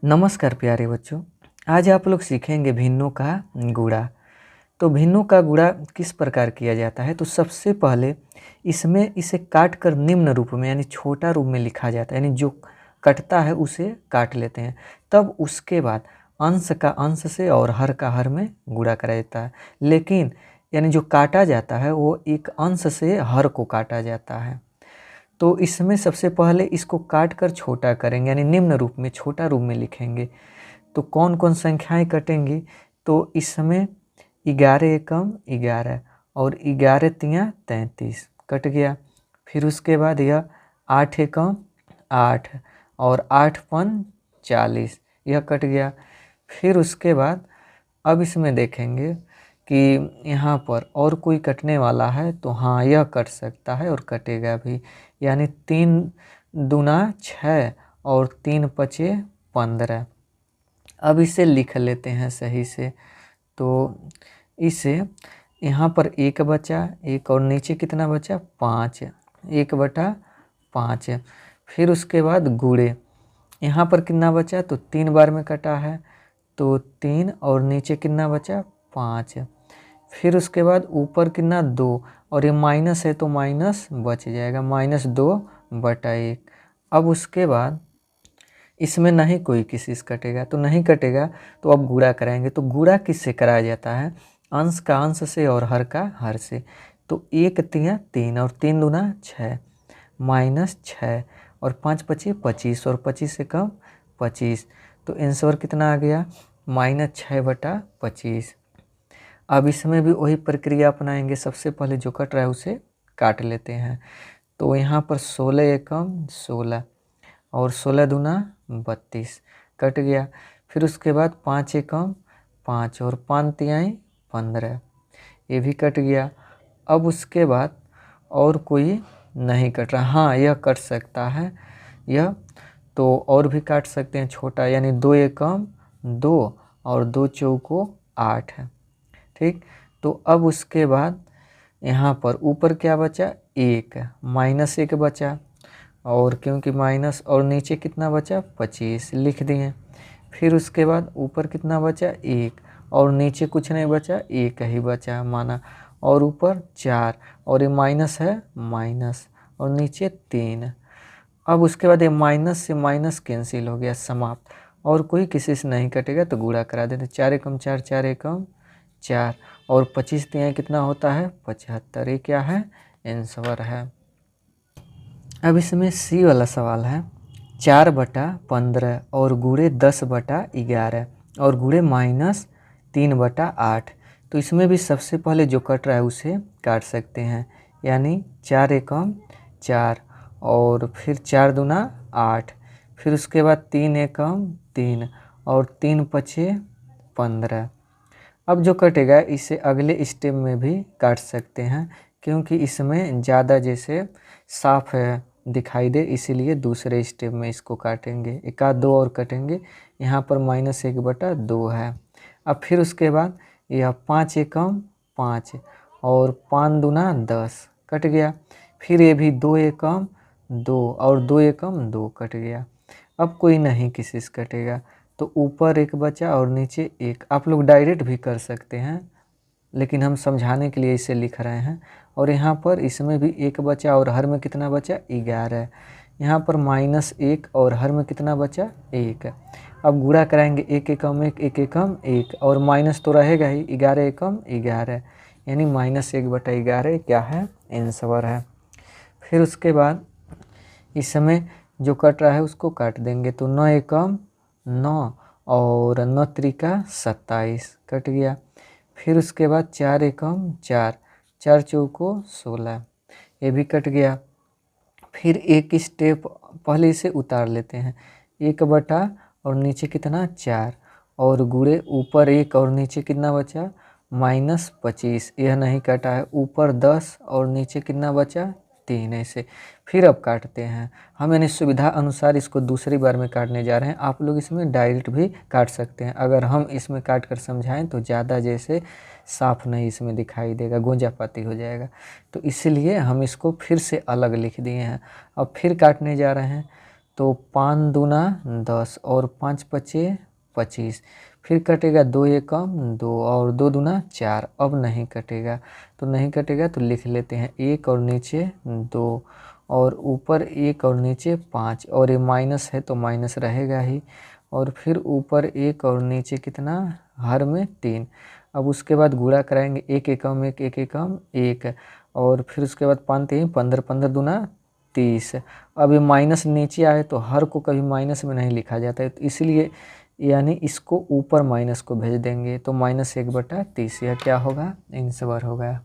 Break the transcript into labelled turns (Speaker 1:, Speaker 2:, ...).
Speaker 1: नमस्कार प्यारे बच्चों। आज आप लोग सीखेंगे भिन्नों का गुणा। तो भिन्नों का गुणा किस प्रकार किया जाता है। तो सबसे पहले इसमें इसे काट कर निम्न रूप में यानी छोटा रूप में लिखा जाता है, यानी जो कटता है उसे काट लेते हैं। तब उसके बाद अंश का अंश से और हर का हर में गुणा करा जाता है। लेकिन यानी जो काटा जाता है वो एक अंश से हर को काटा जाता है। तो इसमें सबसे पहले इसको काट कर छोटा करेंगे, यानी निम्न रूप में छोटा रूप में लिखेंगे। तो कौन कौन संख्याएं कटेंगी। तो इसमें 11 एकम 11 और 11 तियाँ 33 कट गया। फिर उसके बाद यह 8 एकम 8 और 8 पन 40 यह कट गया। फिर उसके बाद अब इसमें देखेंगे कि यहाँ पर और कोई कटने वाला है, तो हाँ यह कट सकता है और कटेगा भी। यानी 3 दूना 6 और 3 पचे 15। अब इसे लिख लेते हैं सही से। तो इसे यहाँ पर 1 बचा, 1 और नीचे कितना बचा 5, 1/5। फिर उसके बाद गुणे, यहाँ पर कितना बचा तो 3 बार में कटा है, तो 3 और नीचे कितना बचा 5। फिर उसके बाद ऊपर कितना 2 और ये माइनस है तो माइनस बच जाएगा, -2/1। अब उसके बाद इसमें नहीं कोई किसी से कटेगा, तो नहीं कटेगा। तो अब गुणा कराएंगे। तो गुणा किससे कराया जाता है, अंश का अंश से और हर का हर से। तो 1 तियाँ 3 और 3 दूना 6 -6 और 5 पचे 25 और 25 से कम 25। तो आंसर कितना आ गया -6/25। अब इसमें भी वही प्रक्रिया अपनाएंगे। सबसे पहले जो कट रहा है उसे काट लेते हैं। तो यहाँ पर 16 एकम 16 और 16 दूना 32 कट गया। फिर उसके बाद 5 एकम 5 और 5 तिहाई 15 ये भी कट गया। अब उसके बाद और कोई नहीं कट रहा, हाँ यह कट सकता है यह, तो और भी काट सकते हैं छोटा, यानी 2 एकम 2 और 2 चौको 8 है। ठीक, तो अब उसके बाद यहाँ पर ऊपर क्या बचा 1 -1 बचा, और क्योंकि माइनस और नीचे कितना बचा 25 लिख दिए। फिर उसके बाद ऊपर कितना बचा 1 और नीचे कुछ नहीं बचा 1 ही बचा माना, और ऊपर 4 और ये माइनस है माइनस और नीचे 3। अब उसके बाद ये माइनस से माइनस कैंसिल हो गया, समाप्त। और कोई किसी से नहीं कटेगा तो गुणा करा देते। 4 एकम 4 4 एकम 4 और 25 तिहाई कितना होता है 75। ये क्या है आंसर है। अब इसमें सी वाला सवाल है 4/15 और गुणे 10/11 और गुणे -3/8। तो इसमें भी सबसे पहले जो कट रहा है उसे काट सकते हैं, यानी 4 एकम 4 और फिर 4 दूना 8, फिर उसके बाद 3 एकम 3 और 3 पचे 15। अब जो कटेगा इसे अगले स्टेप में भी काट सकते हैं, क्योंकि इसमें ज़्यादा जैसे साफ है दिखाई दे, इसीलिए दूसरे स्टेप में इसको काटेंगे। 1 आध 2 और कटेंगे। यहाँ पर -1/2 है। अब फिर उसके बाद यह 5 एकम 5 और 5 दूना 10 कट गया। फिर ये भी 2 एकम 2 और 2 एकम 2 कट गया। अब कोई नहीं किसी से कटेगा, तो ऊपर 1 बचा और नीचे 1। आप लोग डायरेक्ट भी कर सकते हैं, लेकिन हम समझाने के लिए इसे लिख रहे हैं। और यहाँ पर इसमें भी 1 बचा और हर में कितना बचा 11। यहाँ पर -1 और हर में कितना बचा 1। अब गुणा कराएंगे 1 एकम 1 1 एकम 1 और माइनस तो रहेगा ही, 11 एकम 11 यानी -1/11 क्या है आंसर है। फिर उसके बाद इसमें जो कट रहा है उसको काट देंगे। तो 9 एकम 9 और 9 त्रिका 27 कट गया। फिर उसके बाद 4 एकम 4 4 चौको 16 ये भी कट गया। फिर एक स्टेप पहले इसे उतार लेते हैं। 1 बटा और नीचे कितना 4 और गुणे ऊपर 1 और नीचे कितना बचा -25, यह नहीं काटा है। ऊपर 10 और नीचे कितना बचा 3 ऐसे। फिर अब काटते हैं हम, यानी सुविधा अनुसार इसको दूसरी बार में काटने जा रहे हैं। आप लोग इसमें डायरेक्ट भी काट सकते हैं। अगर हम इसमें काट कर समझाएं तो ज़्यादा जैसे साफ नहीं इसमें दिखाई देगा, गोंजापाती हो जाएगा। तो इसलिए हम इसको फिर से अलग लिख दिए हैं। अब फिर काटने जा रहे हैं। तो 5 दूना 10 और 5 पचे 25। फिर कटेगा 2 एकम 2 और 2 दूना 4। अब नहीं कटेगा, तो नहीं कटेगा तो लिख लेते हैं 1 और नीचे 2 और ऊपर 1 और नीचे 5 और ये माइनस है तो माइनस रहेगा ही। और फिर ऊपर 1 और नीचे कितना, हर में 3। अब उसके बाद गुणा कराएंगे 1 एकम 1 1 एकम 1 और फिर उसके बाद 5 3 15 15 दूना 30। अब ये माइनस नीचे आए तो हर को कभी माइनस में नहीं लिखा जाता है, तो इसलिए यानी इसको ऊपर माइनस को भेज देंगे, तो -1/30 यह क्या होगा, आंसर होगा।